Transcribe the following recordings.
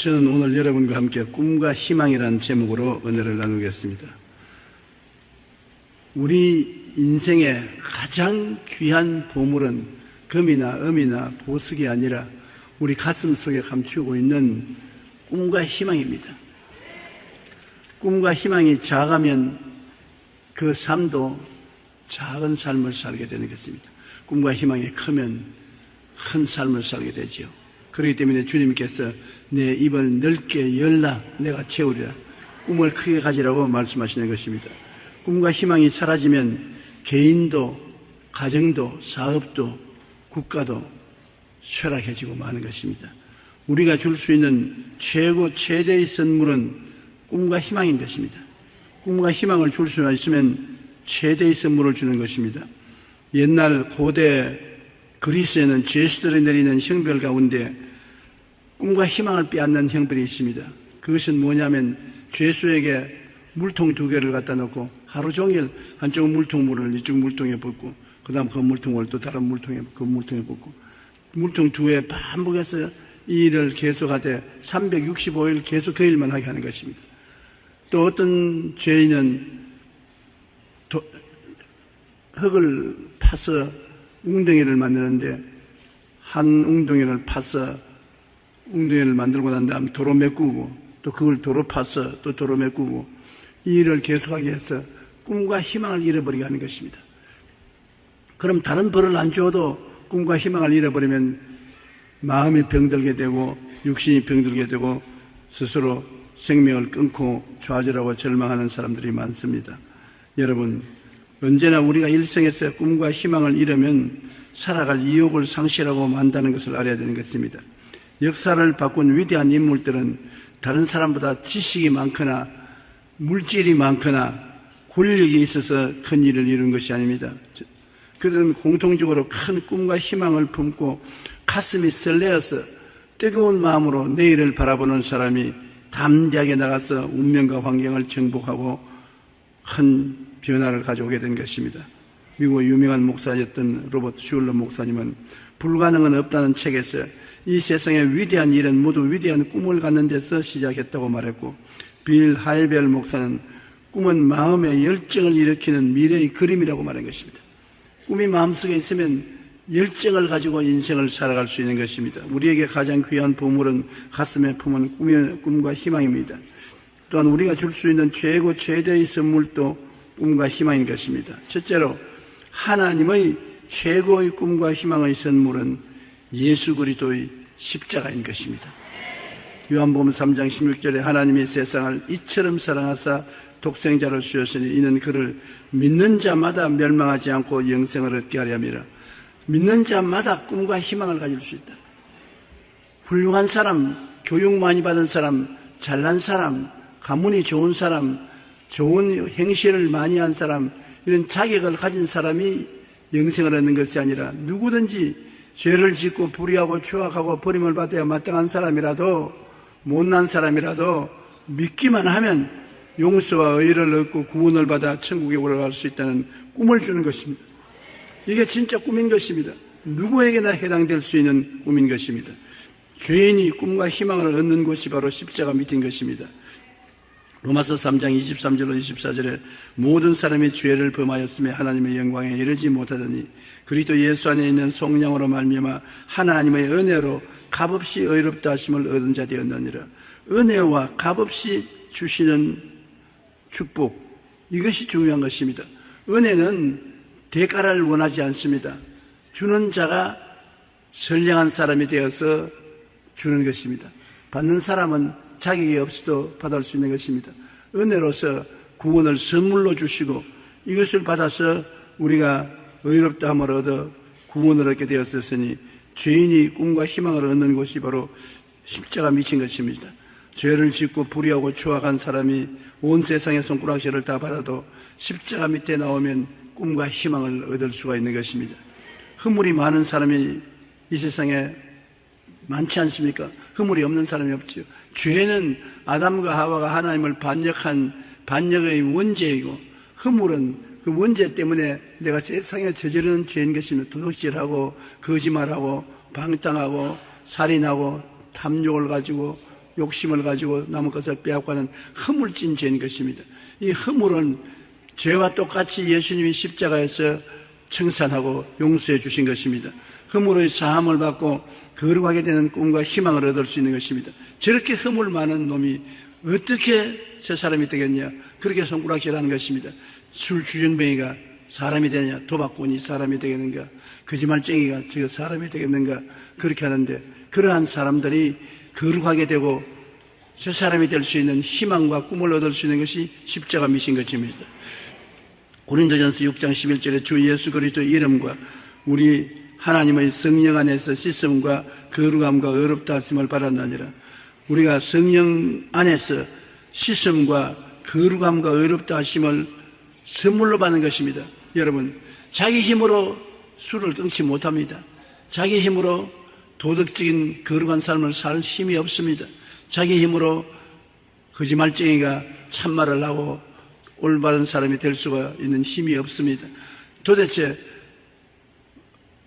저는 오늘 여러분과 함께 꿈과 희망이라는 제목으로 은혜를 나누겠습니다. 우리 인생의 가장 귀한 보물은 금이나 음이나 보석이 아니라 우리 가슴 속에 감추고 있는 꿈과 희망입니다. 꿈과 희망이 작으면 그 삶도 작은 삶을 살게 되는 것입니다. 꿈과 희망이 크면 큰 삶을 살게 되지요. 그렇기 때문에 주님께서 내 입을 넓게 열라 내가 채우리라, 꿈을 크게 가지라고 말씀하시는 것입니다. 꿈과 희망이 사라지면 개인도 가정도 사업도 국가도 쇠락해지고 마는 것입니다. 우리가 줄 수 있는 최대의 선물은 꿈과 희망인 것입니다. 꿈과 희망을 줄 수 있으면 최대의 선물을 주는 것입니다. 옛날 고대 그리스에는 죄수들이 내리는 형벌 가운데 꿈과 희망을 빼앗는 형벌이 있습니다. 그것은 뭐냐면 죄수에게 물통 2개를 갖다 놓고 하루 종일 한쪽 물통물을 이쪽 물통에 붓고 그 다음 그 물통을 또 다른 물통에 그 물통에 붓고 물통 2회 반복해서 이 일을 계속하되 365일 계속 그 일만 하게 하는 것입니다. 또 어떤 죄인은 흙을 파서 웅덩이를 만드는데 한 웅덩이를 파서 웅덩이를 만들고 난 다음 도로 메꾸고 또 그걸 도로 파서 또 도로 메꾸고 이 일을 계속하게 해서 꿈과 희망을 잃어버리게 하는 것입니다. 그럼 다른 벌을 안 줘도 꿈과 희망을 잃어버리면 마음이 병들게 되고 육신이 병들게 되고 스스로 생명을 끊고 좌절하고 절망하는 사람들이 많습니다. 여러분, 언제나 우리가 일생에서 꿈과 희망을 잃으면 살아갈 이욕을 상실하고 만다는 것을 알아야 되는 것입니다. 역사를 바꾼 위대한 인물들은 다른 사람보다 지식이 많거나 물질이 많거나 권력이 있어서 큰 일을 이룬 것이 아닙니다. 그들은 공통적으로 큰 꿈과 희망을 품고 가슴이 설레어서 뜨거운 마음으로 내일을 바라보는 사람이 담대하게 나가서 운명과 환경을 정복하고 큰 변화를 가져오게 된 것입니다. 미국의 유명한 목사였던 로버트 슐러 목사님은 불가능은 없다는 책에서 이 세상의 위대한 일은 모두 위대한 꿈을 갖는 데서 시작했다고 말했고, 빌 하이벨 목사는 꿈은 마음의 열정을 일으키는 미래의 그림이라고 말한 것입니다. 꿈이 마음속에 있으면 열정을 가지고 인생을 살아갈 수 있는 것입니다. 우리에게 가장 귀한 보물은 가슴에 품은 꿈과 희망입니다. 또한 우리가 줄 수 있는 최대의 선물도 꿈과 희망인 것입니다. 첫째로 하나님의 최고의 꿈과 희망의 선물은 예수 그리스도의 십자가인 것입니다. 요한복음 3장 16절에 하나님이 세상을 이처럼 사랑하사 독생자를 주셨으니 이는 그를 믿는 자마다 멸망하지 않고 영생을 얻게 하려 함이라. 믿는 자마다 꿈과 희망을 가질 수 있다. 훌륭한 사람, 교육 많이 받은 사람, 잘난 사람, 가문이 좋은 사람, 좋은 행실을 많이 한 사람, 이런 자격을 가진 사람이 영생을 얻는 것이 아니라 누구든지 죄를 짓고 불의하고 추악하고 버림을 받아야 마땅한 사람이라도 못난 사람이라도 믿기만 하면 용서와 의를 얻고 구원을 받아 천국에 올라갈 수 있다는 꿈을 주는 것입니다. 이게 진짜 꿈인 것입니다. 누구에게나 해당될 수 있는 꿈인 것입니다. 죄인이 꿈과 희망을 얻는 곳이 바로 십자가 밑인 것입니다. 로마서 3장 23절로 24절에 모든 사람이 죄를 범하였으며 하나님의 영광에 이르지 못하더니 그리스도 예수 안에 있는 성령으로 말미암아 하나님의 은혜로 값없이 의롭다 하심을 얻은 자 되었느니라. 은혜와 값없이 주시는 축복, 이것이 중요한 것입니다. 은혜는 대가를 원하지 않습니다. 주는 자가 선량한 사람이 되어서 주는 것입니다. 받는 사람은 자격이 없어도 받을 수 있는 것입니다. 은혜로서 구원을 선물로 주시고 이것을 받아서 우리가 의롭다함을 얻어 구원을 얻게 되었으니 죄인이 꿈과 희망을 얻는 곳이 바로 십자가 미친 것입니다. 죄를 짓고 불의하고 추악한 사람이 온 세상의 손가락질을 다 받아도 십자가 밑에 나오면 꿈과 희망을 얻을 수가 있는 것입니다. 허물이 많은 사람이 이 세상에 많지 않습니까? 허물이 없는 사람이 없지요. 죄는 아담과 하와가 하나님을 반역한 반역의 원죄이고, 허물은 그 원죄 때문에 내가 세상에 저지르는 죄인 것이며 도둑질하고 거짓말하고 방탕하고 살인하고 탐욕을 가지고 욕심을 가지고 남의 것을 빼앗고하는 허물진 죄인 것입니다. 이 허물은 죄와 똑같이 예수님이 십자가에서 청산하고 용서해 주신 것입니다. 허물의 사함을 받고 거룩하게 되는 꿈과 희망을 얻을 수 있는 것입니다. 저렇게 허물 많은 놈이 어떻게 새 사람이 되겠냐? 그렇게 손가락질하는 것입니다. 술 주정뱅이가 사람이 되냐? 도박꾼이 사람이 되겠는가? 거짓말쟁이가 저 사람이 되겠는가? 그렇게 하는데, 그러한 사람들이 거룩하게 되고 새 사람이 될 수 있는 희망과 꿈을 얻을 수 있는 것이 십자가 미신 것입니다. 고린도전서 6장 11절에 주 예수 그리스도의 이름과 우리 하나님의 성령 안에서 씻음과 거룩함과 의롭다 하심을 받았나니라. 우리가 성령 안에서 씻음과 거룩함과 의롭다 하심을 선물로 받는 것입니다. 여러분, 자기 힘으로 술을 끊지 못합니다. 자기 힘으로 도덕적인 거룩한 삶을 살 힘이 없습니다. 자기 힘으로 거짓말쟁이가 참말을 하고 올바른 사람이 될 수가 있는 힘이 없습니다. 도대체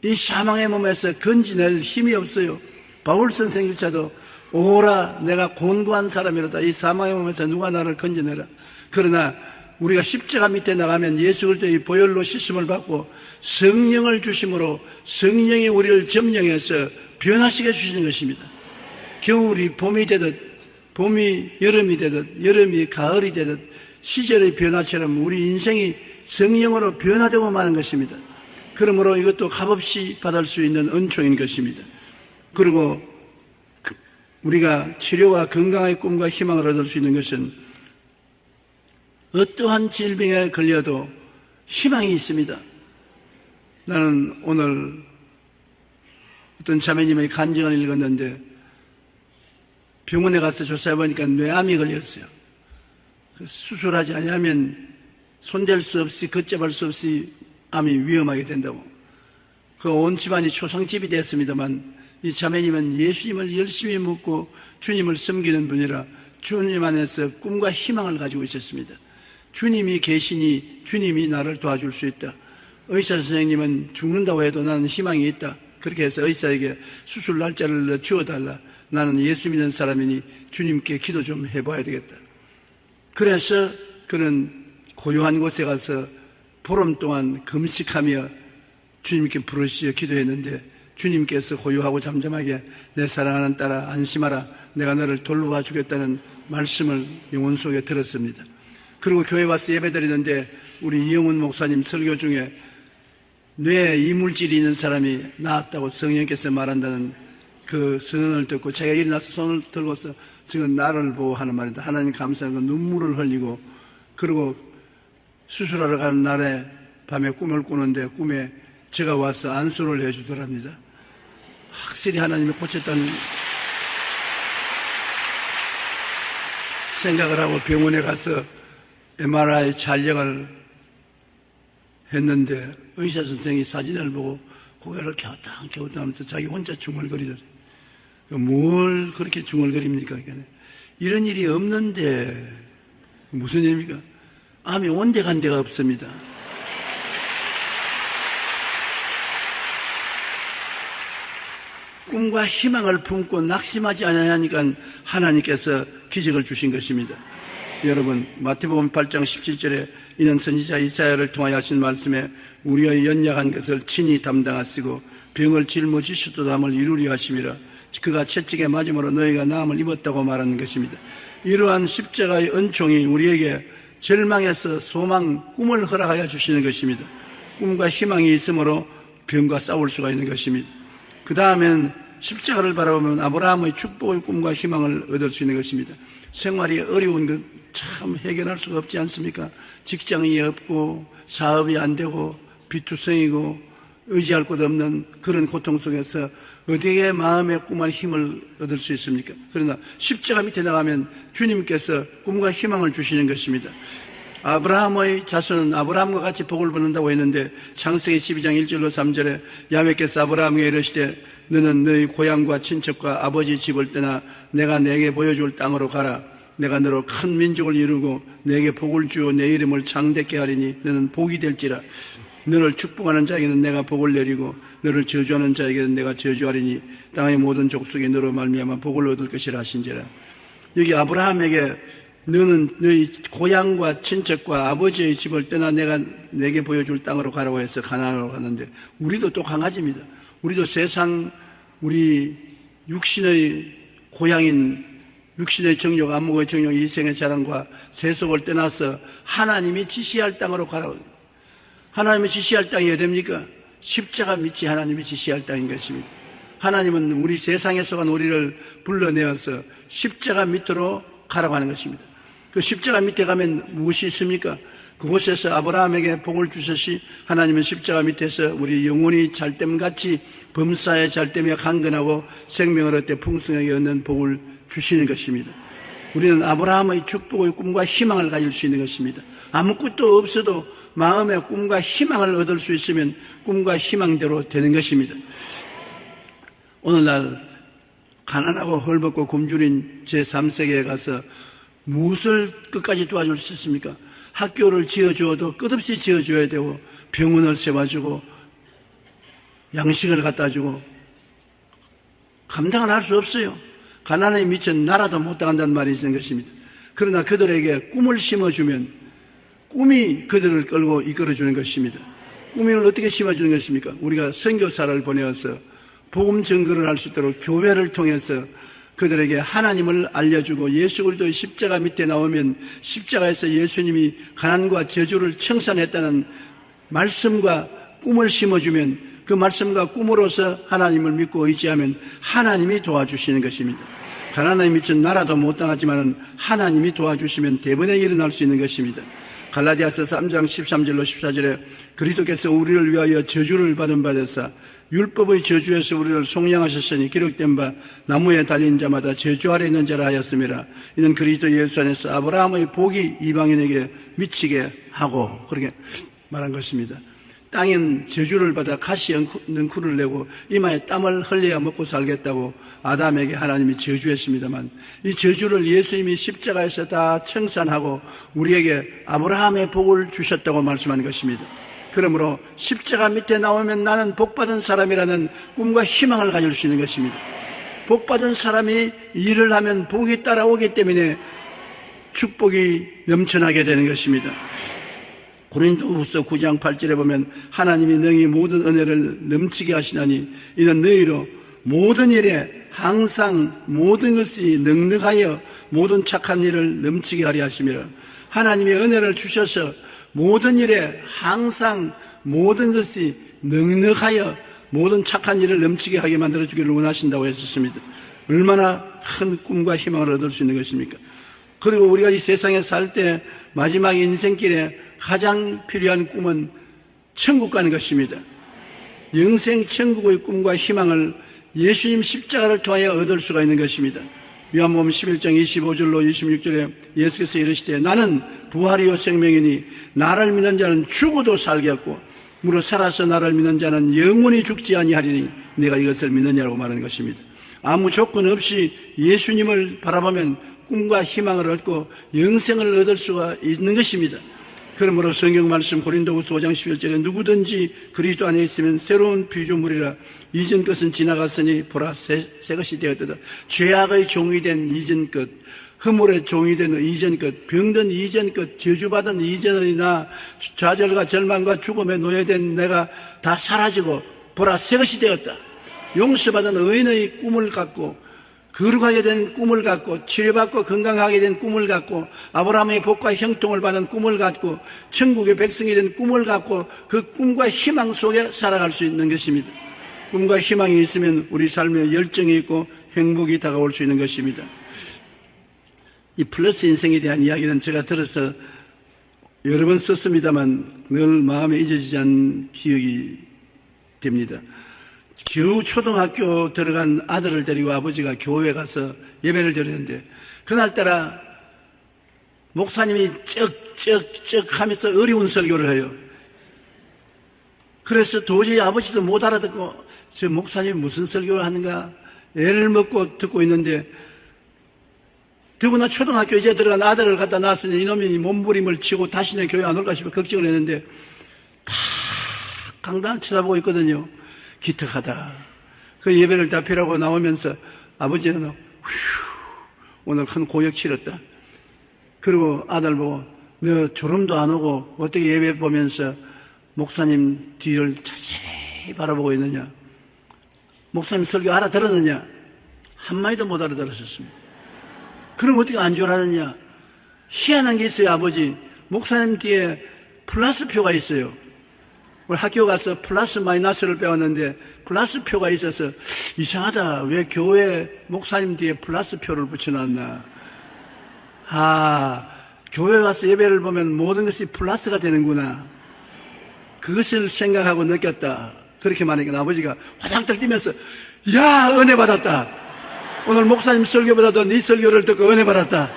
이 사망의 몸에서 건지낼 힘이 없어요. 바울 선생님조차도 오라 내가 곤고한 사람이로다. 이 사망의 몸에서 누가 나를 건져내라. 그러나 우리가 십자가 밑에 나가면 예수 그리스도의 보혈로 씻음을 받고 성령을 주심으로 성령이 우리를 점령해서 변화시켜 주시는 것입니다. 겨울이 봄이 되듯, 봄이 여름이 되듯, 여름이 가을이 되듯 시절의 변화처럼 우리 인생이 성령으로 변화되고 마는 것입니다. 그러므로 이것도 값없이 받을 수 있는 은총인 것입니다. 그리고 우리가 치료와 건강의 꿈과 희망을 얻을 수 있는 것은 어떠한 질병에 걸려도 희망이 있습니다. 나는 오늘 어떤 자매님의 간증을 읽었는데 병원에 가서 조사해보니까 뇌암이 걸렸어요. 수술하지 않으면 손댈 수 없이 걷잡을 수 없이 암이 위험하게 된다고. 그 온 집안이 초상집이 됐습니다만 이 자매님은 예수님을 열심히 묻고 주님을 섬기는 분이라 주님 안에서 꿈과 희망을 가지고 있었습니다. 주님이 계시니 주님이 나를 도와줄 수 있다. 의사 선생님은 죽는다고 해도 나는 희망이 있다. 그렇게 해서 의사에게 수술 날짜를 주어달라. 나는 예수 믿는 사람이니 주님께 기도 좀 해봐야 되겠다. 그래서 그는 고요한 곳에 가서 보름 동안 금식하며 주님께 부르시어 기도했는데 주님께서 고요하고 잠잠하게 내 사랑하는 딸아 안심하라. 내가 너를 돌보아 주겠다는 말씀을 영혼 속에 들었습니다. 그리고 교회 와서 예배드리는데 우리 이영훈 목사님 설교 중에 뇌에 이물질이 있는 사람이 나았다고 성령께서 말한다는 그 선언을 듣고 제가 일어나서 손을 들고서 지금 나를 보고 하는 말인데 하나님 감사하고 눈물을 흘리고 그리고 수술하러 가는 날에 밤에 꿈을 꾸는데 꿈에 제가 와서 안수를 해주더랍니다. 확실히 하나님이 고쳤다는 생각을 하고 병원에 가서 MRI 촬영을 했는데 의사 선생이 사진을 보고 고개를 갸우뚱 하면서 자기 혼자 중얼거리더래요. 뭘 그렇게 중얼거립니까? 이런 일이 없는데 무슨 일입니까? 암이 온데간 데가 없습니다. 꿈과 희망을 품고 낙심하지 않으니까 하나님께서 기적을 주신 것입니다. 여러분 마태복음 8장 17절에 이는 선지자 이사야를 통하여 하신 말씀에 우리의 연약한 것을 친히 담당하시고 병을 짊어지셔도 담을 이루려 하심이라. 그가 채찍에 맞음으로 너희가 나음을 입었다고 말하는 것입니다. 이러한 십자가의 은총이 우리에게 절망에서 소망, 꿈을 허락하여 주시는 것입니다. 꿈과 희망이 있으므로 병과 싸울 수가 있는 것입니다. 그 다음엔 십자가를 바라보면 아브라함의 축복의 꿈과 희망을 얻을 수 있는 것입니다. 생활이 어려운 것 참 해결할 수가 없지 않습니까? 직장이 없고 사업이 안 되고 비투성이고 의지할 곳 없는 그런 고통 속에서 어디에 마음의 꿈과 힘을 얻을 수 있습니까? 그러나 십자가 밑에 나가면 주님께서 꿈과 희망을 주시는 것입니다. 아브라함의 자손은 아브라함과 같이 복을 받는다고 했는데 창세기 12장 1절로 3절에 야훼께서 아브라함에게 이르시되 너는 너희 고향과 친척과 아버지 집을 떠나 내가 내게 보여줄 땅으로 가라. 내가 너로 큰 민족을 이루고 내게 복을 주어 내 이름을 창대케 하리니 너는 복이 될지라. 너를 축복하는 자에게는 내가 복을 내리고 너를 저주하는 자에게는 내가 저주하리니 땅의 모든 족속이 너로 말미암아 복을 얻을 것이라 하신지라. 여기 아브라함에게 너는 너희 고향과 친척과 아버지의 집을 떠나 내가 내게 보여줄 땅으로 가라고 해서 가나안으로 갔는데, 우리도 또 강아지입니다. 우리도 세상 우리 육신의 고향인 육신의 정욕, 안목의 정욕, 이생의 자랑과 세속을 떠나서 하나님이 지시할 땅으로 가라고. 하나님이 지시할 땅이 어디 됩니까? 십자가 밑이 하나님이 지시할 땅인 것입니다. 하나님은 우리 세상에 속한 우리를 불러내어서 십자가 밑으로 가라고 하는 것입니다. 그 십자가 밑에 가면 무엇이 있습니까? 그곳에서 아브라함에게 복을 주셨시 하나님은 십자가 밑에서 우리 영혼이 잘됨같이 범사의 잘됨에 강건하고 생명을 얻되 풍성하게 얻는 복을 주시는 것입니다. 우리는 아브라함의 축복의 꿈과 희망을 가질 수 있는 것입니다. 아무것도 없어도 마음의 꿈과 희망을 얻을 수 있으면 꿈과 희망대로 되는 것입니다. 오늘날 가난하고 헐벗고 굶주린 제3세계에 가서 무엇을 끝까지 도와줄 수 있습니까? 학교를 지어주어도 끝없이 지어줘야 되고, 병원을 세워주고, 양식을 갖다 주고, 감당을 할 수 없어요. 가난에 미쳐 나라도 못 당한다는 말이 있는 것입니다. 그러나 그들에게 꿈을 심어주면 꿈이 그들을 끌고 이끌어주는 것입니다. 꿈을 어떻게 심어주는 것입니까? 우리가 선교사를 보내어서 복음 증거를 할 수 있도록 교회를 통해서 그들에게 하나님을 알려주고, 예수 그리스도의 십자가 밑에 나오면 십자가에서 예수님이 가난과 저주를 청산했다는 말씀과 꿈을 심어주면 그 말씀과 꿈으로서 하나님을 믿고 의지하면 하나님이 도와주시는 것입니다. 가난에 미친 나라도 못 당하지만 하나님이 도와주시면 대번에 일어날 수 있는 것입니다. 갈라디아서 3장 13절로 14절에 그리스도께서 우리를 위하여 저주를 받은 바 되사 율법의 저주에서 우리를 속량하셨으니 기록된 바 나무에 달린 자마다 저주 아래 있는 자라 하였음이라. 이는 그리스도 예수 안에서 아브라함의 복이 이방인에게 미치게 하고, 그렇게 말한 것입니다. 땅엔 저주를 받아 가시 능쿨을 내고 이마에 땀을 흘려야 먹고 살겠다고 아담에게 하나님이 저주했습니다만, 이 저주를 예수님이 십자가에서 다 청산하고 우리에게 아브라함의 복을 주셨다고 말씀한 것입니다. 그러므로 십자가 밑에 나오면 나는 복받은 사람이라는 꿈과 희망을 가질 수 있는 것입니다. 복받은 사람이 일을 하면 복이 따라오기 때문에 축복이 넘쳐나게 되는 것입니다. 고린도후서 9장 8절에 보면 하나님이 너희 모든 은혜를 넘치게 하시나니 이는 너희로 모든 일에 항상 모든 것이 넉넉하여 모든 착한 일을 넘치게 하려 하심이라. 하나님의 은혜를 주셔서 모든 일에 항상 모든 것이 넉넉하여 모든 착한 일을 넘치게 하게 만들어주기를 원하신다고 했었습니다. 얼마나 큰 꿈과 희망을 얻을 수 있는 것입니까? 그리고 우리가 이 세상에 살 때 마지막 인생길에 가장 필요한 꿈은 천국 가는 것입니다. 영생 천국의 꿈과 희망을 예수님 십자가를 통하여 얻을 수가 있는 것입니다. 요한복음 11장 25절로 26절에 예수께서 이르시되 나는 부활이요 생명이니 나를 믿는 자는 죽어도 살겠고 무릇 살아서 나를 믿는 자는 영원히 죽지 아니하리니 내가 이것을 믿느냐고 말하는 것입니다. 아무 조건 없이 예수님을 바라보면 꿈과 희망을 얻고 영생을 얻을 수가 있는 것입니다. 그러므로 성경 말씀 고린도후서 5장 11절에 누구든지 그리스도 안에 있으면 새로운 피조물이라 이전 것은 지나갔으니 보라 새 것이 되었도다. 죄악의 종이 된 이전 것, 허물의 종이 된 이전 것, 병든 이전 것, 저주받은 이전의 나, 좌절과 절망과 죽음에 노예된 내가 다 사라지고 보라 새 것이 되었다. 용서받은 의인의 꿈을 갖고 거룩하게 된 꿈을 갖고 치료받고 건강하게 된 꿈을 갖고 아브라함의 복과 형통을 받은 꿈을 갖고 천국의 백성이 된 꿈을 갖고 그 꿈과 희망 속에 살아갈 수 있는 것입니다. 꿈과 희망이 있으면 우리 삶에 열정이 있고 행복이 다가올 수 있는 것입니다. 이 플러스 인생에 대한 이야기는 제가 들어서 여러 번 썼습니다만 늘 마음에 잊어지지 않는 기억이 됩니다. 겨우 초등학교 들어간 아들을 데리고 아버지가 교회에 가서 예배를 드렸는데 그날따라 목사님이 쩍쩍쩍 하면서 어려운 설교를 해요. 그래서 도저히 아버지도 못 알아듣고 저 목사님이 무슨 설교를 하는가 애를 먹고 듣고 있는데 더구나 초등학교 이제 들어간 아들을 갖다 놨으니 이놈이 몸부림을 치고 다시는 교회 안 올까 싶어 걱정을 했는데 다 강단을 쳐다보고 있거든요. 기특하다. 그 예배를 다 피라고 나오면서 아버지는 오늘 큰 고역 치렀다. 그리고 아들 보고 너 졸음도 안 오고 어떻게 예배 보면서 목사님 뒤를 자세히 바라보고 있느냐. 목사님 설교 알아들었느냐. 한마디도 못 알아들었었습니다. 그럼 어떻게 안 졸았느냐. 희한한 게 있어요. 아버지 목사님 뒤에 플러스표가 있어요. 우리 학교 가서 플러스 마이너스를 배웠는데 플러스표가 있어서 이상하다. 왜 교회 목사님 뒤에 플러스표를 붙여놨나. 교회 가서 예배를 보면 모든 것이 플러스가 되는구나. 그것을 생각하고 느꼈다. 그렇게 말하니까 아버지가 화장들 뛰면서 야 은혜 받았다. 오늘 목사님 설교보다도 네 설교를 듣고 은혜 받았다.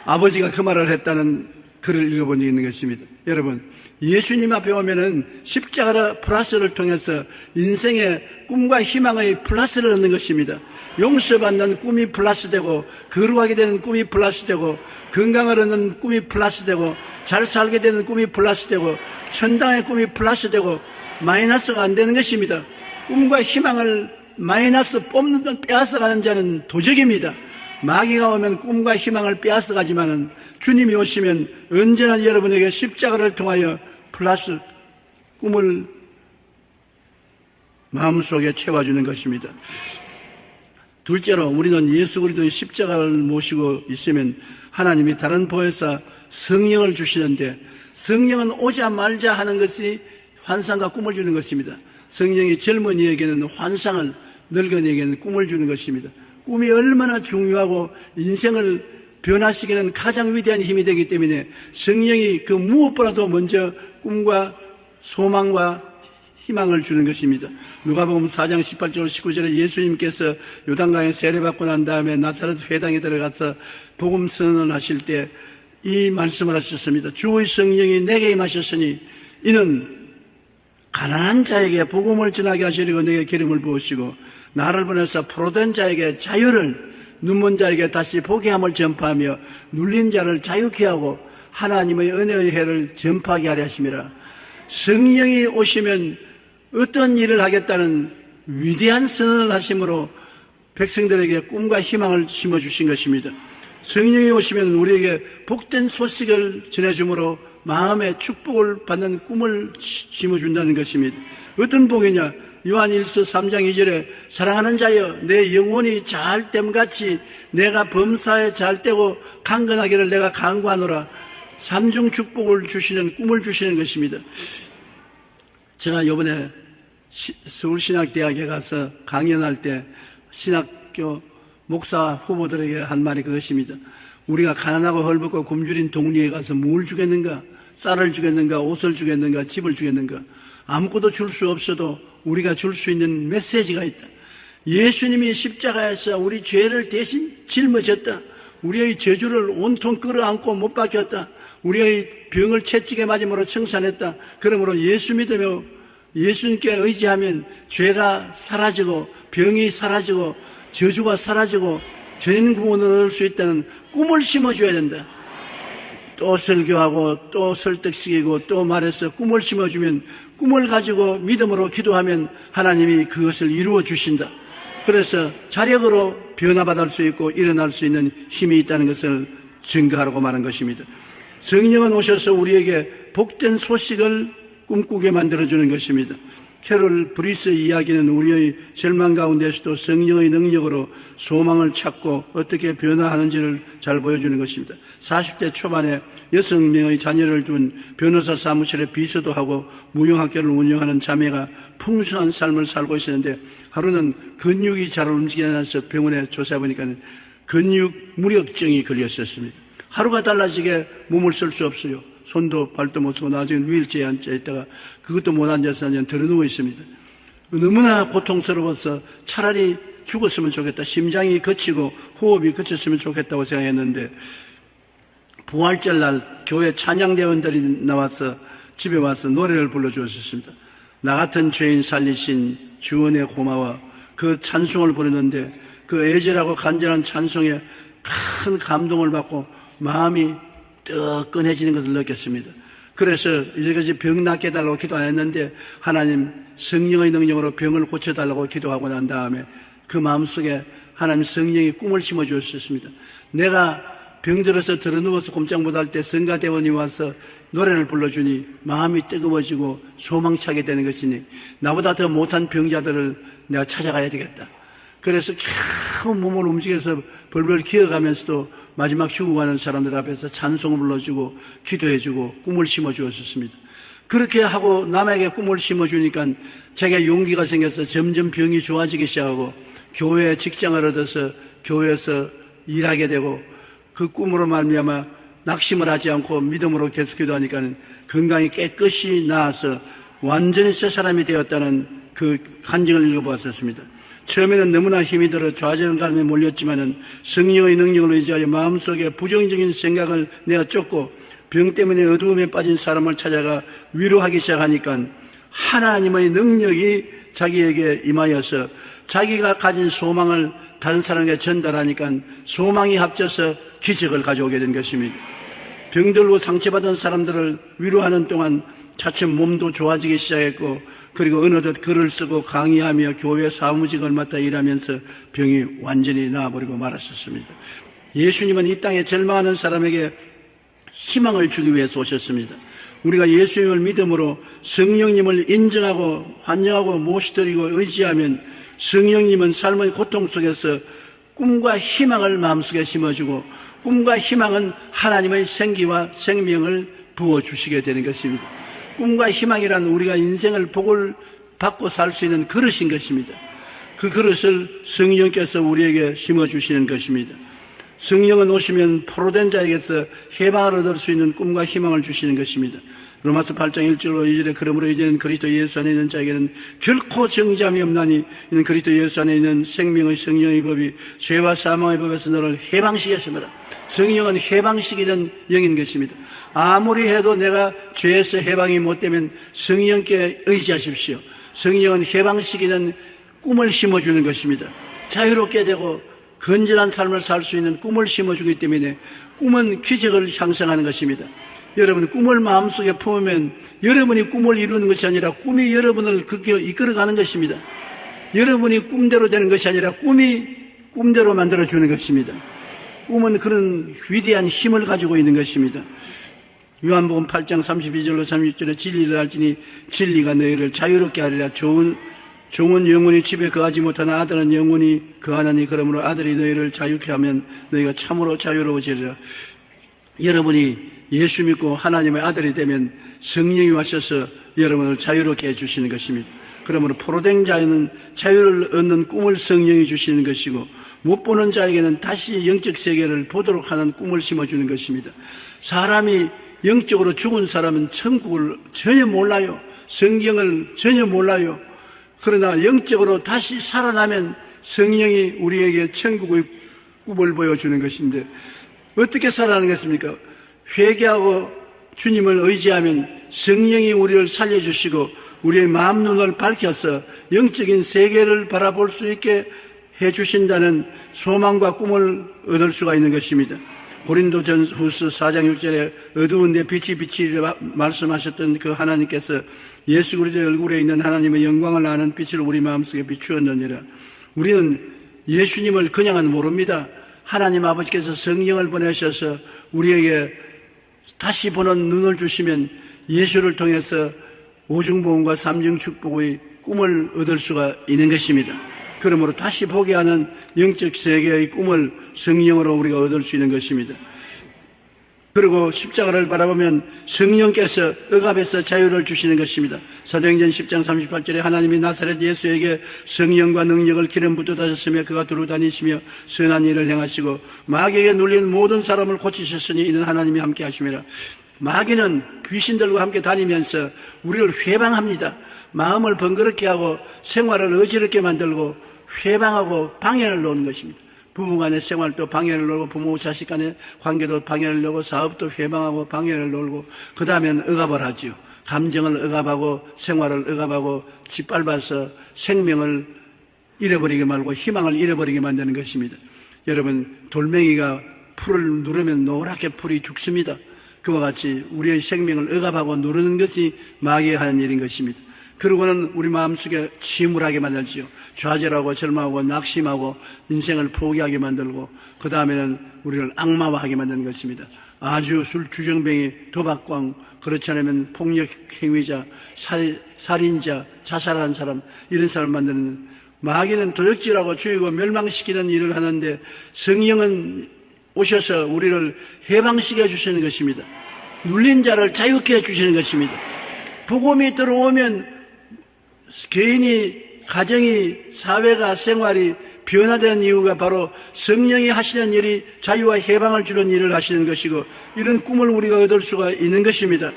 아버지가 그 말을 했다는 글을 읽어본 적이 있는 것입니다. 여러분 예수님 앞에 오면은 십자가 플러스를 통해서 인생의 꿈과 희망의 플러스를 얻는 것입니다. 용서받는 꿈이 플러스되고 거룩하게 되는 꿈이 플러스되고 건강을 얻는 꿈이 플러스되고 잘 살게 되는 꿈이 플러스되고 천당의 꿈이 플러스되고 마이너스가 안 되는 것입니다. 꿈과 희망을 마이너스 뽑는 빼앗아가는 자는 도적입니다. 마귀가 오면 꿈과 희망을 빼앗아가지만은 주님이 오시면 언제나 여러분에게 십자가를 통하여 플러스 꿈을 마음속에 채워주는 것입니다. 둘째로 우리는 예수 그리스도의 십자가를 모시고 있으면 하나님이 다른 보혜사 성령을 주시는데 성령은 오자말자 하는 것이 환상과 꿈을 주는 것입니다. 성령이 젊은이에게는 환상을, 늙은이에게는 꿈을 주는 것입니다. 꿈이 얼마나 중요하고 인생을 변화시키는 가장 위대한 힘이 되기 때문에 성령이 그 무엇보다도 먼저 꿈과 소망과 희망을 주는 것입니다. 누가복음 4장 18절 19절에 예수님께서 요단강에 세례받고 난 다음에 나사렛 회당에 들어가서 복음 선언을 하실 때 이 말씀을 하셨습니다. 주의 성령이 내게 임하셨으니 이는 가난한 자에게 복음을 전하게 하시려고 내게 기름을 부으시고 나를 보내서 포로된 자에게 자유를, 눈먼 자에게 다시 보게 함을 전파하며 눌린 자를 자유케 하고 하나님의 은혜의 해를 전파하게 하려 하심이라. 성령이 오시면 어떤 일을 하겠다는 위대한 선언을 하심으로 백성들에게 꿈과 희망을 심어주신 것입니다. 성령이 오시면 우리에게 복된 소식을 전해주므로 마음의 축복을 받는 꿈을 심어준다는 것입니다. 어떤 복이냐? 요한일서 3장 2절에 사랑하는 자여 내 영혼이 잘됨같이 내가 범사에 잘되고 강건하기를 내가 간구하노라. 삼중 축복을 주시는 꿈을 주시는 것입니다. 제가 이번에 서울신학대학에 가서 강연할 때 신학교 목사 후보들에게 한 말이 그것입니다. 우리가 가난하고 헐벗고 굶주린 동리에 가서 뭘 주겠는가? 쌀을 주겠는가? 옷을 주겠는가? 집을 주겠는가? 아무것도 줄 수 없어도 우리가 줄 수 있는 메시지가 있다. 예수님이 십자가에서 우리 죄를 대신 짊어졌다. 우리의 저주를 온통 끌어안고 못 박혔다. 우리의 병을 채찍에 맞음으로 청산했다. 그러므로 예수 믿으며 예수님께 의지하면 죄가 사라지고 병이 사라지고 저주가 사라지고 전구원을 얻을 수 있다는 꿈을 심어줘야 된다. 또 설교하고 또 설득시키고 또 말해서 꿈을 심어주면 꿈을 가지고 믿음으로 기도하면 하나님이 그것을 이루어 주신다. 그래서 자력으로 변화받을 수 있고 일어날 수 있는 힘이 있다는 것을 증거하라고 말한 것입니다. 성령은 오셔서 우리에게 복된 소식을 꿈꾸게 만들어주는 것입니다. 캐롤 브리스의 이야기는 우리의 절망 가운데서도 성령의 능력으로 소망을 찾고 어떻게 변화하는지를 잘 보여주는 것입니다. 40대 초반에 6명의 자녀를 둔 변호사 사무실에 비서도 하고 무용학교를 운영하는 자매가 풍성한 삶을 살고 있었는데 하루는 근육이 잘 움직이지 않아서 병원에 조사해보니까 근육 무력증이 걸렸었습니다. 하루가 달라지게 몸을 쓸 수 없어요. 손도 발도 못 쓰고 나중에 휠체어에 앉아 있다가 그것도 못 앉아서 그냥 들어 누워 있습니다. 너무나 고통스러워서 차라리 죽었으면 좋겠다. 심장이 거치고 호흡이 거쳤으면 좋겠다고 생각했는데 부활절 날 교회 찬양대원들이 나와서 집에 와서 노래를 불러주었습니다. 나 같은 죄인 살리신 주은혜 고마워. 그 찬송을 부르는데 그 애절하고 간절한 찬송에 큰 감동을 받고 마음이 뜨끈해지는 것을 느꼈습니다. 그래서 이제까지 병 낫게 해달라고 기도 안 했는데 하나님 성령의 능력으로 병을 고쳐달라고 기도하고 난 다음에 그 마음속에 하나님 성령이 꿈을 심어주셨습니다. 내가 병들어서 들어누워서 꼼짝 못할 때 성가대원이 와서 노래를 불러주니 마음이 뜨거워지고 소망차게 되는 것이니 나보다 더 못한 병자들을 내가 찾아가야 되겠다. 그래서 겨우 몸을 움직여서 벌벌 기어가면서도 마지막 죽어가는 사람들 앞에서 찬송을 불러주고 기도해주고 꿈을 심어주었습니다. 그렇게 하고 남에게 꿈을 심어주니까 제게 용기가 생겨서 점점 병이 좋아지기 시작하고 교회에 직장을 얻어서 교회에서 일하게 되고 그 꿈으로 말미암아 낙심을 하지 않고 믿음으로 계속 기도하니까 건강이 깨끗이 나아서 완전히 새 사람이 되었다는 그 간증을 읽어보았습니다. 처음에는 너무나 힘이 들어 좌절감에 몰렸지만은 성령의 능력을 의지하여 마음속에 부정적인 생각을 내어 쫓고 병 때문에 어두움에 빠진 사람을 찾아가 위로하기 시작하니까 하나님의 능력이 자기에게 임하여서 자기가 가진 소망을 다른 사람에게 전달하니까 소망이 합쳐서 기적을 가져오게 된 것입니다. 병들고 상처받은 사람들을 위로하는 동안 차츰 몸도 좋아지기 시작했고 그리고 어느덧 글을 쓰고 강의하며 교회 사무직을 맡아 일하면서 병이 완전히 나아버리고 말았었습니다. 예수님은 이 땅에 절망하는 사람에게 희망을 주기 위해서 오셨습니다. 우리가 예수님을 믿음으로 성령님을 인정하고 환영하고 모시드리고 의지하면 성령님은 삶의 고통 속에서 꿈과 희망을 마음속에 심어주고 꿈과 희망은 하나님의 생기와 생명을 부어주시게 되는 것입니다. 꿈과 희망이란 우리가 인생을 복을 받고 살 수 있는 그릇인 것입니다. 그 그릇을 성령께서 우리에게 심어주시는 것입니다. 성령은 오시면 포로된 자에게서 해방을 얻을 수 있는 꿈과 희망을 주시는 것입니다. 로마서 8장 1절로 2절에 그러므로 이제는 그리스도 예수 안에 있는 자에게는 결코 정죄함이 없나니 이는 그리스도 예수 안에 있는 생명의 성령의 법이 죄와 사망의 법에서 너를 해방시켰습니다. 성령은 해방시키는 영인 것입니다. 아무리 해도 내가 죄에서 해방이 못 되면 성령께 의지하십시오. 성령은 해방시키는 꿈을 심어주는 것입니다. 자유롭게 되고 건전한 삶을 살 수 있는 꿈을 심어주기 때문에 꿈은 기적을 형성하는 것입니다. 여러분 꿈을 마음속에 품으면 여러분이 꿈을 이루는 것이 아니라 꿈이 여러분을 그 길로 이끌어가는 것입니다. 여러분이 꿈대로 되는 것이 아니라 꿈이 꿈대로 만들어주는 것입니다. 꿈은 그런 위대한 힘을 가지고 있는 것입니다. 요한복음 8장 32절로 36절에 진리를 알지니 진리가 너희를 자유롭게 하리라. 종은 영원히 집에 거하지 못하나 아들은 영원히 거하나니 그러므로 아들이 너희를 자유케 하면 너희가 참으로 자유로워지리라. 여러분이 예수 믿고 하나님의 아들이 되면 성령이 와셔서 여러분을 자유롭게 해주시는 것입니다. 그러므로 포로된 자에는 자유를 얻는 꿈을 성령이 주시는 것이고 못 보는 자에게는 다시 영적 세계를 보도록 하는 꿈을 심어주는 것입니다. 사람이 영적으로 죽은 사람은 천국을 전혀 몰라요. 성경을 전혀 몰라요. 그러나 영적으로 다시 살아나면 성령이 우리에게 천국의 꿈을 보여주는 것인데 어떻게 살아나겠습니까? 회개하고 주님을 의지하면 성령이 우리를 살려주시고 우리의 마음 눈을 밝혀서 영적인 세계를 바라볼 수 있게 해주신다는 소망과 꿈을 얻을 수가 있는 것입니다. 고린도전후서 4장 6절에 어두운 데 빛이 비치리라 말씀하셨던 그 하나님께서 예수 그리스도의 얼굴에 있는 하나님의 영광을 아는 빛을 우리 마음속에 비추었느니라. 우리는 예수님을 그냥은 모릅니다. 하나님 아버지께서 성령을 보내셔서 우리에게 다시 보는 눈을 주시면 예수를 통해서 오중보험과 삼중축복의 꿈을 얻을 수가 있는 것입니다. 그러므로 다시 보게 하는 영적 세계의 꿈을 성령으로 우리가 얻을 수 있는 것입니다. 그리고 십자가를 바라보면 성령께서 억압에서 자유를 주시는 것입니다. 사도행전 10장 38절에 하나님이 나사렛 예수에게 성령과 능력을 기름 붓듯 하셨으며 그가 두루 다니시며 선한 일을 행하시고 마귀에게 눌린 모든 사람을 고치셨으니 이는 하나님이 함께 하심이라. 마귀는 귀신들과 함께 다니면서 우리를 회방합니다. 마음을 번거롭게 하고 생활을 어지럽게 만들고 회방하고 방해를 놓는 것입니다. 부부간의 생활도 방해를 놓고 부모 자식 간의 관계도 방해를 놓고 사업도 회방하고 방해를 놓고 그 다음에는 억압을 하지요. 감정을 억압하고 생활을 억압하고 짓밟아서 생명을 잃어버리게 말고 희망을 잃어버리게 만드는 것입니다. 여러분 돌멩이가 풀을 누르면 노랗게 풀이 죽습니다. 그와 같이 우리의 생명을 억압하고 누르는 것이 마귀가 하는 일인 것입니다. 그러고는 우리 마음속에 침울하게 만들지요. 좌절하고 절망하고 낙심하고 인생을 포기하게 만들고 그 다음에는 우리를 악마화하게 만드는 것입니다. 아주 술 주정뱅이, 도박광, 그렇지 않으면 폭력 행위자, 살인자, 자살한 사람, 이런 사람 만드는, 마귀는 도적질하고 죽이고 멸망시키는 일을 하는데 성령은 오셔서 우리를 해방시켜 주시는 것입니다. 눌린 자를 자유케 해 주시는 것입니다. 복음이 들어오면 개인이, 가정이, 사회가, 생활이 변화된 이유가 바로 성령이 하시는 일이 자유와 해방을 주는 일을 하시는 것이고, 이런 꿈을 우리가 얻을 수가 있는 것입니다.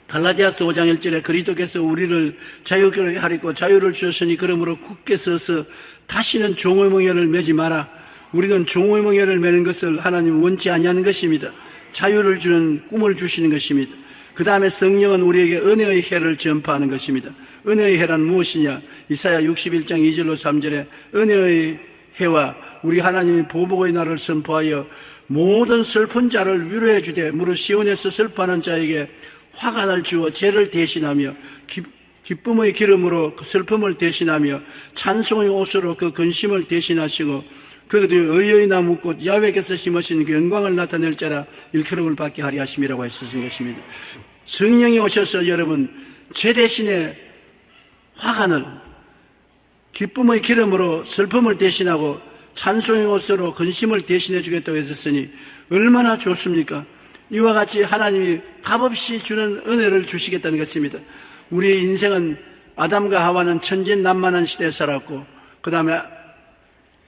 갈라디아서 5장 1절에 그리스도께서 우리를 자유케 하리고 자유를 주셨으니 그러므로 굳게 서서 다시는 종의 멍에를 매지 마라. 우리는 종의 멍에를 매는 것을 하나님은 원치 아니하는 것입니다. 자유를 주는 꿈을 주시는 것입니다. 그 다음에 성령은 우리에게 은혜의 해를 전파하는 것입니다. 은혜의 해란 무엇이냐? 이사야 61장 2절로 3절에 은혜의 해와 우리 하나님이 보복의 날을 선포하여 모든 슬픈 자를 위로해 주되 무릇 시온에서 슬퍼하는 자에게 화관을 주어 죄를 대신하며 기쁨의 기름으로 그 슬픔을 대신하며 찬송의 옷으로 그 근심을 대신하시고 그들이 의의 나무꽃 야훼께서 심으신 그 영광을 나타낼 자라 일컬음을 받게 하리 하심이라고 했었던 것입니다. 성령이 오셔서 여러분 죄 대신에 화관을, 기쁨의 기름으로 슬픔을 대신하고 찬송의 옷으로 근심을 대신해 주겠다고 했었으니 얼마나 좋습니까? 이와 같이 하나님이 값없이 주는 은혜를 주시겠다는 것입니다. 우리의 인생은 아담과 하와는 천진난만한 시대에 살았고, 그 다음에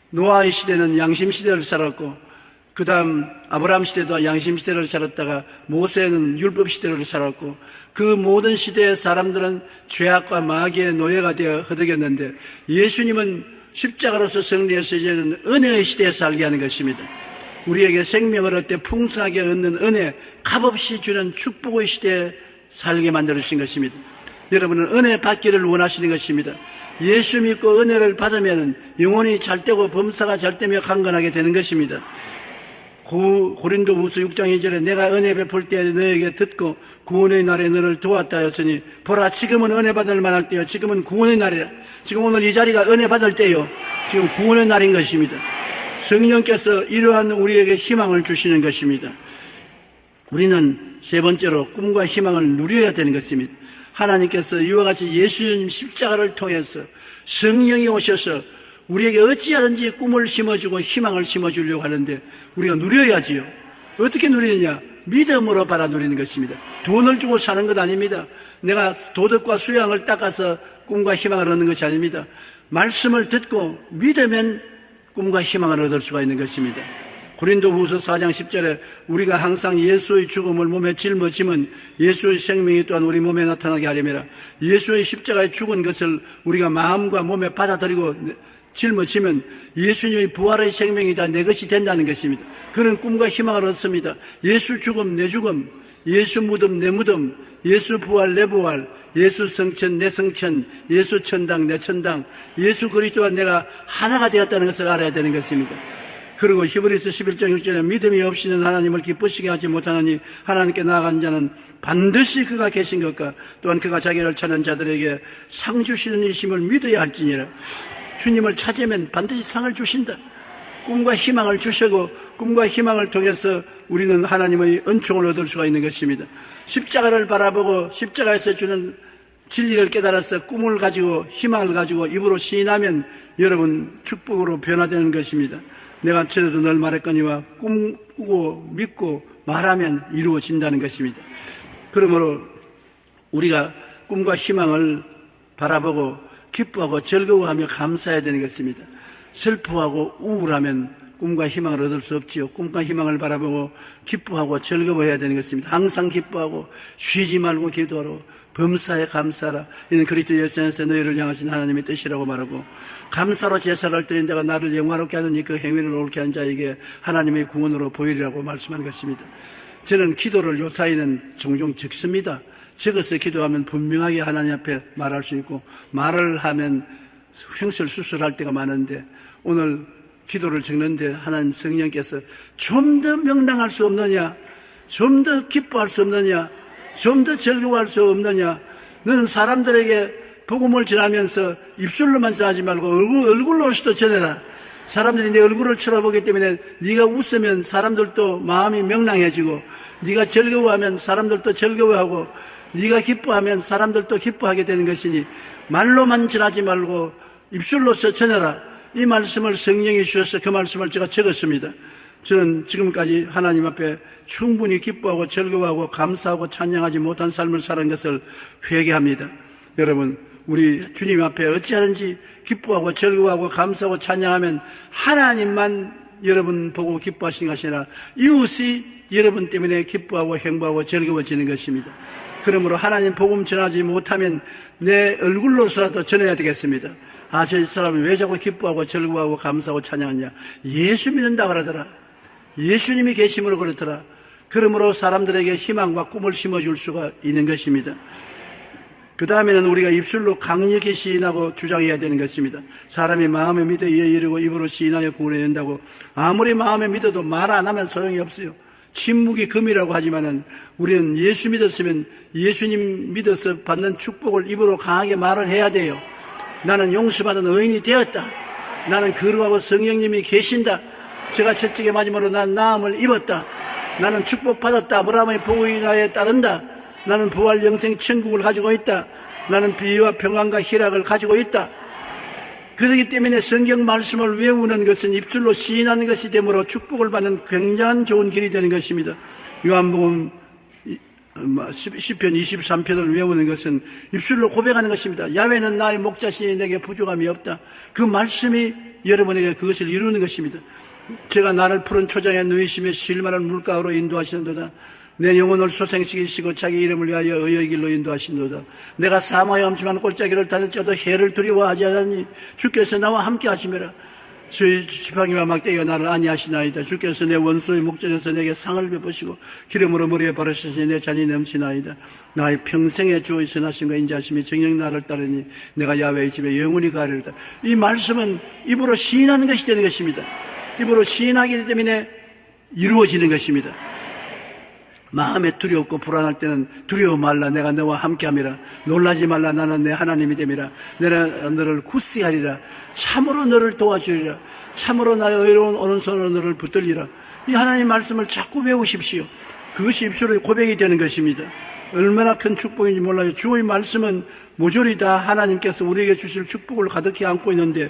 노아의 시대는 양심 시대를 살았고, 그 다음 아브라함 시대도 양심 시대를 살았다가 모세는 율법 시대를 살았고, 그 모든 시대의 사람들은 죄악과 마귀의 노예가 되어 허덕였는데 예수님은 십자가로서 승리해서 이제는 은혜의 시대에 살게 하는 것입니다. 우리에게 생명을 얻되 풍성하게 얻는 은혜, 값없이 주는 축복의 시대에 살게 만들어주신 것입니다. 여러분은 은혜 받기를 원하시는 것입니다. 예수 믿고 은혜를 받으면 영혼이 잘되고 범사가 잘되며 강건하게 되는 것입니다. 고린도후서 6장 2절에 내가 은혜 베풀 때 너에게 듣고 구원의 날에 너를 도왔다 하였으니 보라 지금은 은혜 받을 만할 때요 지금은 구원의 날이라. 지금 오늘 이 자리가 은혜 받을 때요 지금 구원의 날인 것입니다. 성령께서 이러한 우리에게 희망을 주시는 것입니다. 우리는 세 번째로 꿈과 희망을 누려야 되는 것입니다. 하나님께서 이와 같이 예수님 십자가를 통해서 성령이 오셔서 우리에게 어찌하든지 꿈을 심어주고 희망을 심어주려고 하는데 우리가 누려야지요. 어떻게 누리느냐? 믿음으로 받아 누리는 것입니다. 돈을 주고 사는 것 아닙니다. 내가 도덕과 수양을 닦아서 꿈과 희망을 얻는 것이 아닙니다. 말씀을 듣고 믿으면 꿈과 희망을 얻을 수가 있는 것입니다. 고린도후서 4장 10절에 우리가 항상 예수의 죽음을 몸에 짊어지면 예수의 생명이 또한 우리 몸에 나타나게 하려니라. 예수의 십자가에 죽은 것을 우리가 마음과 몸에 받아들이고 짊어지면 예수님의 부활의 생명이 다 내 것이 된다는 것입니다. 그런 꿈과 희망을 얻습니다. 예수 죽음 내 죽음, 예수 무덤 내 무덤, 예수 부활 내 부활, 예수 성천 내 성천, 예수 천당 내 천당, 예수 그리스도와 내가 하나가 되었다는 것을 알아야 되는 것입니다. 그리고 히브리서 11장 6절에 믿음이 없이는 하나님을 기쁘시게 하지 못하느니 하나님께 나아간 자는 반드시 그가 계신 것과 또한 그가 자기를 찾는 자들에게 상 주시는 이심을 믿어야 할지니라. 주님을 찾으면 반드시 상을 주신다. 꿈과 희망을 주시고 꿈과 희망을 통해서 우리는 하나님의 은총을 얻을 수가 있는 것입니다. 십자가를 바라보고 십자가에서 주는 진리를 깨달아서 꿈을 가지고 희망을 가지고 입으로 시인하면 여러분 축복으로 변화되는 것입니다. 내가 전에도 늘 말했거니와 꿈꾸고 믿고 말하면 이루어진다는 것입니다. 그러므로 우리가 꿈과 희망을 바라보고 기뻐하고 즐거워하며 감사해야 되는 것입니다. 슬퍼하고 우울하면 꿈과 희망을 얻을 수 없지요. 꿈과 희망을 바라보고 기뻐하고 즐거워해야 되는 것입니다. 항상 기뻐하고 쉬지 말고 기도하러 범사에 감사라. 이는 그리스도 예수 안에서 너희를 향하신 하나님의 뜻이라고 말하고 감사로 제사를 드린 자가 나를 영화롭게 하느니 그 행위를 옳게 한 자에게 하나님의 구원으로 보이리라고 말씀한 것입니다. 저는 기도를 요사이는 종종 적습니다. 적어서 기도하면 분명하게 하나님 앞에 말할 수 있고 말을 하면 횡설수설할 때가 많은데 오늘 기도를 적는데 하나님 성령께서 좀 더 명랑할 수 없느냐? 좀 더 기뻐할 수 없느냐? 좀 더 즐거워할 수 없느냐? 너는 사람들에게 복음을 전하면서 입술로만 전하지 말고 얼굴로서도 전해라. 사람들이 내 얼굴을 쳐다보기 때문에 네가 웃으면 사람들도 마음이 명랑해지고, 네가 즐거워하면 사람들도 즐거워하고, 네가 기뻐하면 사람들도 기뻐하게 되는 것이니 말로만 전하지 말고 입술로서 전해라. 이 말씀을 성령이 주셔서 그 말씀을 제가 적었습니다. 저는 지금까지 하나님 앞에 충분히 기뻐하고 즐거워하고 감사하고 찬양하지 못한 삶을 살은 것을 회개합니다. 여러분, 우리 주님 앞에 어찌하든지 기뻐하고 즐거워하고 감사하고 찬양하면 하나님만 여러분 보고 기뻐하시는 것이 아니라 이웃이 여러분 때문에 기뻐하고 행복하고 즐거워지는 것입니다. 그러므로 하나님 복음 전하지 못하면 내 얼굴로서라도 전해야 되겠습니다. 아, 저 사람이 왜 자꾸 기뻐하고 즐거워하고 감사하고 찬양하냐? 예수 믿는다 그러더라. 예수님이 계심으로 그렇더라. 그러므로 사람들에게 희망과 꿈을 심어줄 수가 있는 것입니다. 그 다음에는 우리가 입술로 강력히 시인하고 주장해야 되는 것입니다. 사람이 마음에 믿어 이에 이르고 입으로 시인하여 구원해낸다고. 아무리 마음에 믿어도 말 안 하면 소용이 없어요. 침묵이 금이라고 하지만은 우리는 예수 믿었으면 예수님 믿어서 받는 축복을 입으로 강하게 말을 해야 돼요. 나는 용서받은 의인이 되었다. 나는 거룩하고 성령님이 계신다. 제가 채찍에 맞음으로 난 나음을 입었다. 나는 축복받았다. 아브라함의 복의나에 따른다. 나는 부활 영생 천국을 가지고 있다. 나는 비유와 평안과 희락을 가지고 있다. 그렇기 때문에 성경 말씀을 외우는 것은 입술로 시인하는 것이 되므로 축복을 받는 굉장한 좋은 길이 되는 것입니다. 요한복음 시편 23편을 외우는 것은 입술로 고백하는 것입니다. 야훼는 나의 목자시니 내게 부족함이 없다. 그 말씀이 여러분에게 그것을 이루는 것입니다. 제가 나를 푸른 초장에 누이시며 실만한 물가로 인도하시는도다. 내 영혼을 소생시키시고 자기 이름을 위하여 의의 길로 인도하신도다. 내가 사망의 엄침한 골짜기를 다닐지라도 해를 두려워하지 않으니 주께서 나와 함께 하시매라. 저희 지팡이와 막대기가 나를 안위하시나이다. 주께서 내 원수의 목전에서 내게 상을 베푸시고 기름으로 머리에 바르시니 내 잔이 넘치나이다. 나의 평생의 주의 선하심과 인자하심이 정녕 나를 따르니 내가 야훼의 집에 영원히 가리로다. 이 말씀은 입으로 시인하는 것이 되는 것입니다. 입으로 시인하기 때문에 이루어지는 것입니다. 마음에 두렵고 불안할 때는 두려워 말라. 내가 너와 함께함이라. 놀라지 말라. 나는 내 하나님이 됨이라. 내가 너를 굳세하리라. 참으로 너를 도와주리라. 참으로 나의 의로운 오른손으로 너를 붙들리라. 이 하나님 말씀을 자꾸 배우십시오. 그것이 입술의 고백이 되는 것입니다. 얼마나 큰 축복인지 몰라요. 주의 말씀은 모조리 다 하나님께서 우리에게 주실 축복을 가득히 안고 있는데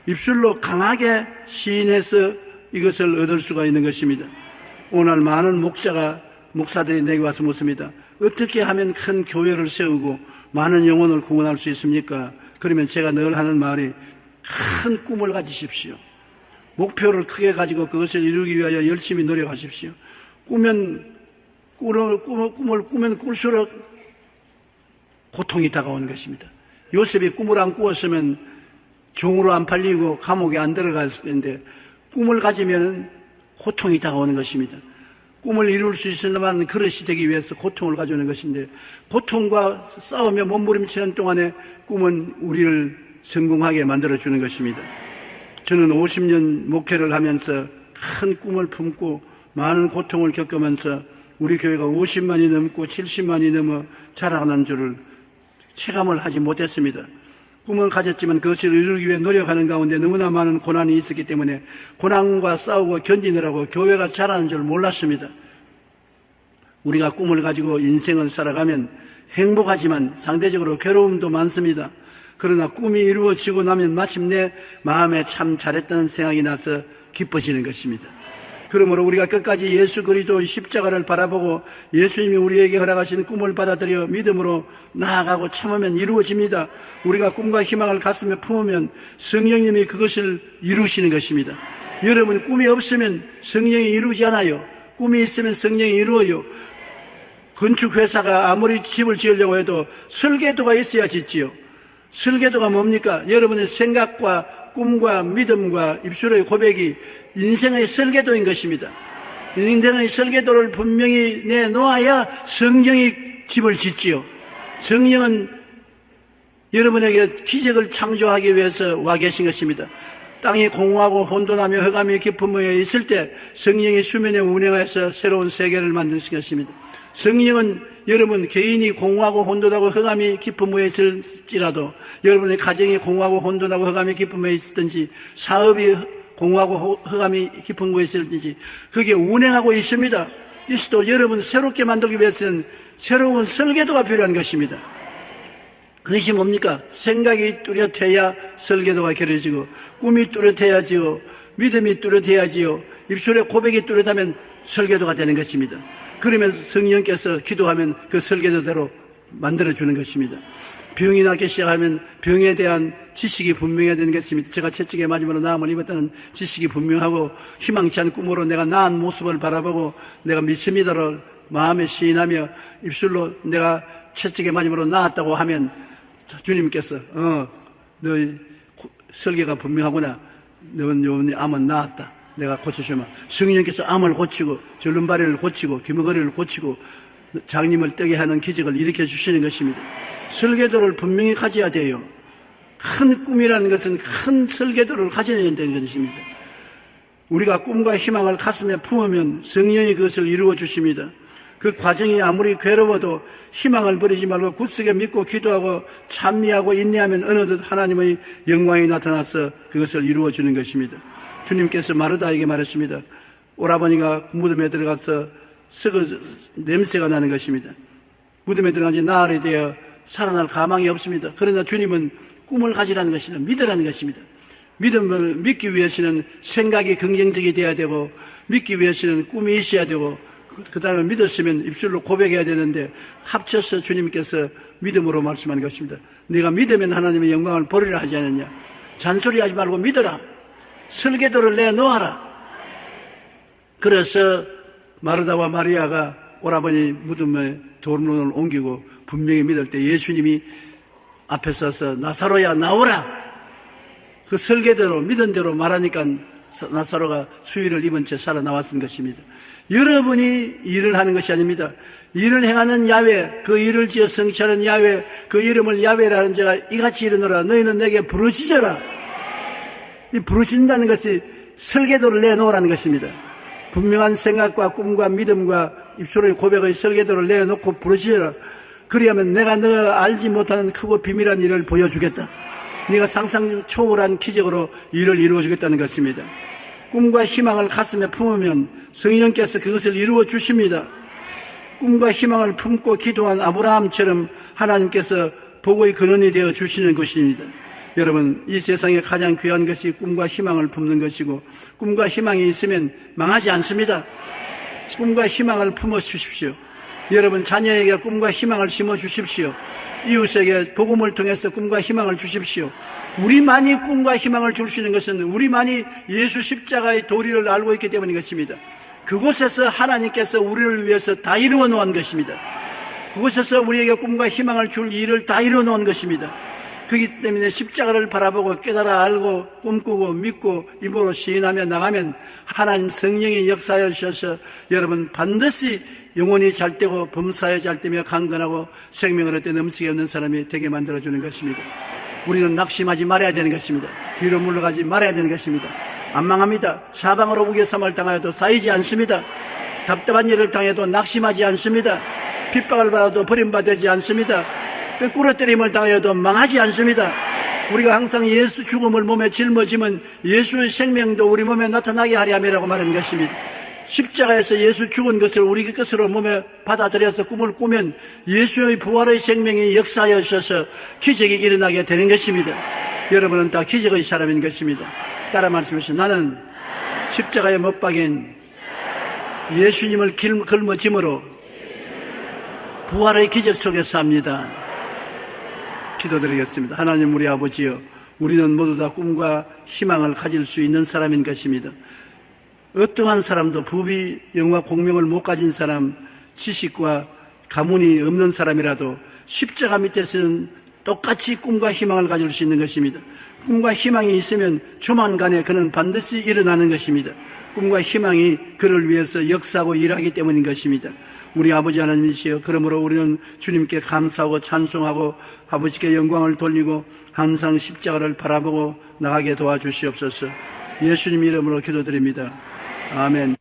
입술로 강하게 시인해서 이것을 얻을 수가 있는 것입니다. 오늘 많은 목사들이 내게 와서 묻습니다. 어떻게 하면 큰 교회를 세우고 많은 영혼을 구원할 수 있습니까? 그러면 제가 늘 하는 말이 큰 꿈을 가지십시오. 목표를 크게 가지고 그것을 이루기 위하여 열심히 노력하십시오. 꿈을 꾸면 꿀수록 고통이 다가오는 것입니다. 요셉이 꿈을 안 꾸었으면 종으로 안 팔리고 감옥에 안 들어갔을 텐데 꿈을 가지면 고통이 다가오는 것입니다. 꿈을 이룰 수 있으려면 그릇이 되기 위해서 고통을 가져오는 것인데 고통과 싸우며 몸부림치는 동안에 꿈은 우리를 성공하게 만들어주는 것입니다. 저는 50년 목회를 하면서 큰 꿈을 품고 많은 고통을 겪으면서 우리 교회가 50만이 넘고 70만이 넘어 자라나는 줄을 체감을 하지 못했습니다. 꿈을 가졌지만 그것을 이루기 위해 노력하는 가운데 너무나 많은 고난이 있었기 때문에 고난과 싸우고 견디느라고 교회가 자라는 줄 몰랐습니다. 우리가 꿈을 가지고 인생을 살아가면 행복하지만 상대적으로 괴로움도 많습니다. 그러나 꿈이 이루어지고 나면 마침내 마음에 참 잘했다는 생각이 나서 기뻐지는 것입니다. 그러므로 우리가 끝까지 예수 그리스도의 십자가를 바라보고 예수님이 우리에게 허락하신 꿈을 받아들여 믿음으로 나아가고 참으면 이루어집니다. 우리가 꿈과 희망을 가슴에 품으면 성령님이 그것을 이루시는 것입니다. 여러분, 꿈이 없으면 성령이 이루지 않아요. 꿈이 있으면 성령이 이루어요. 건축회사가 아무리 집을 지으려고 해도 설계도가 있어야 짓지요. 설계도가 뭡니까? 여러분의 생각과 꿈과 믿음과 입술의 고백이 인생의 설계도인 것입니다. 인생의 설계도를 분명히 내놓아야 성령이 집을 짓지요. 성령은 여러분에게 기적을 창조하기 위해서 와 계신 것입니다. 땅이 공허하고 혼돈하며 흑암이 깊은 모에 있을 때 성령이 수면에 운행하여서 새로운 세계를 만드신 것입니다. 성령은 여러분 개인이 공허하고 혼돈하고 흑암이 깊은 모에 있을지라도, 여러분의 가정이 공허하고 혼돈하고 흑암이 깊은 모에 있든지, 사업이 공허하고 흑암이 깊은 모에 있을지 그게 운행하고 있습니다. 이것도 여러분 새롭게 만들기 위해서는 새로운 설계도가 필요한 것입니다. 그것이 뭡니까? 생각이 뚜렷해야 설계도가 겨려지고, 꿈이 뚜렷해야지요, 믿음이 뚜렷해야지요, 입술의 고백이 뚜렷하면 설계도가 되는 것입니다. 그러면서 성령께서 기도하면 그 설계도대로 만들어주는 것입니다. 병이 나기 시작하면 병에 대한 지식이 분명해야 되는 것입니다. 제가 채찍에 맞음으로 나음을 입었다는 지식이 분명하고, 희망치 않은 꿈으로 내가 나은 모습을 바라보고 내가 믿습니다를 마음에 시인하며 입술로 내가 채찍에 맞음으로 나았다고 하면 주님께서 너희 설계가 분명하구나, 너는 요번에 암은 나았다, 내가 고쳐주마. 성령께서 암을 고치고 절름발이를 고치고 귀머거리를 고치고 장님을 뜨게 하는 기적을 일으켜 주시는 것입니다. 설계도를 분명히 가져야 돼요. 큰 꿈이라는 것은 큰 설계도를 가져야 된다는 것입니다. 우리가 꿈과 희망을 가슴에 품으면 성령이 그것을 이루어 주십니다. 그 과정이 아무리 괴로워도 희망을 버리지 말고 굳세게 믿고 기도하고 찬미하고 인내하면 어느덧 하나님의 영광이 나타나서 그것을 이루어 주는 것입니다. 주님께서 마르다에게 말했습니다. 오라버니가 무덤에 들어가서 썩어 냄새가 나는 것입니다. 무덤에 들어간 지 나흘이 되어 살아날 가망이 없습니다. 그러나 주님은 꿈을 가지라는 것이나 믿으라는 것입니다. 믿음을 믿기 위해서는 생각이 긍정적이 되어야 되고, 믿기 위해서는 꿈이 있어야 되고, 그 다음에 믿었으면 입술로 고백해야 되는데, 합쳐서 주님께서 믿음으로 말씀하는 것입니다. 네가 믿으면 하나님의 영광을 보리라 하지 않느냐. 잔소리하지 말고 믿어라. 설계도를 내놓아라. 그래서 마르다와 마리아가 오라버니 무덤에 돌문을 옮기고 분명히 믿을 때 예수님이 앞에 서서 나사로야 나오라. 그 설계대로 믿은 대로 말하니까 나사로가 수위를 입은 채 살아나왔던 것입니다. 여러분이 일을 하는 것이 아닙니다. 일을 행하는 야훼, 그 일을 지어 성취하는 야훼, 그 이름을 야훼라는 자가 이같이 이르노라. 너희는 내게 부르짖어라. 이 부르신다는 것이 설계도를 내놓으라는 것입니다. 분명한 생각과 꿈과 믿음과 입술의 고백의 설계도를 내놓고 부르짖어라. 그리하면 내가 너 알지 못하는 크고 비밀한 일을 보여주겠다. 네가 상상 초월한 기적으로 일을 이루어주겠다는 것입니다. 꿈과 희망을 가슴에 품으면 성령께서 그것을 이루어 주십니다. 꿈과 희망을 품고 기도한 아브라함처럼 하나님께서 복의 근원이 되어 주시는 것입니다. 여러분, 이 세상에 가장 귀한 것이 꿈과 희망을 품는 것이고, 꿈과 희망이 있으면 망하지 않습니다. 꿈과 희망을 품어 주십시오. 여러분, 자녀에게 꿈과 희망을 심어 주십시오. 이웃에게 복음을 통해서 꿈과 희망을 주십시오. 우리만이 꿈과 희망을 줄 수 있는 것은 우리만이 예수 십자가의 도리를 알고 있기 때문인 것입니다. 그곳에서 하나님께서 우리를 위해서 다 이루어 놓은 것입니다. 그곳에서 우리에게 꿈과 희망을 줄 일을 다 이루어 놓은 것입니다. 그렇기 때문에 십자가를 바라보고 깨달아 알고 꿈꾸고 믿고 입으로 시인하며 나가면 하나님 성령이 역사하여 주셔서 여러분 반드시 영혼이 잘되고 범사에 잘되며 강건하고 생명을 얻되 넘치게 없는 사람이 되게 만들어주는 것입니다. 우리는 낙심하지 말아야 되는 것입니다. 뒤로 물러가지 말아야 되는 것입니다. 안 망합니다. 사방으로 우겨삼을 당하여도 쌓이지 않습니다. 답답한 일을 당해도 낙심하지 않습니다. 핍박을 받아도 버림받지 않습니다. 거꾸로 때림을 당해도 망하지 않습니다. 우리가 항상 예수 죽음을 몸에 짊어지면 예수의 생명도 우리 몸에 나타나게 하려 함이라고 말하는 것입니다. 십자가에서 예수 죽은 것을 우리 것으로 몸에 받아들여서 꿈을 꾸면 예수의 부활의 생명이 역사하여 주셔서 기적이 일어나게 되는 것입니다. 여러분은 다 기적의 사람인 것입니다. 따라 말씀하시죠. 나는 십자가에 못 박인 예수님을 걸머짐으로 부활의 기적 속에 삽니다. 기도드리겠습니다. 하나님 우리 아버지여, 우리는 모두 다 꿈과 희망을 가질 수 있는 사람인 것입니다. 어떠한 사람도 부귀 영화 공명을 못 가진 사람, 지식과 가문이 없는 사람이라도 십자가 밑에서는 똑같이 꿈과 희망을 가질 수 있는 것입니다. 꿈과 희망이 있으면 조만간에 그는 반드시 일어나는 것입니다. 꿈과 희망이 그를 위해서 역사하고 일하기 때문인 것입니다. 우리 아버지 하나님이시여, 그러므로 우리는 주님께 감사하고 찬송하고 아버지께 영광을 돌리고 항상 십자가를 바라보고 나가게 도와주시옵소서. 예수님 이름으로 기도드립니다. 아멘.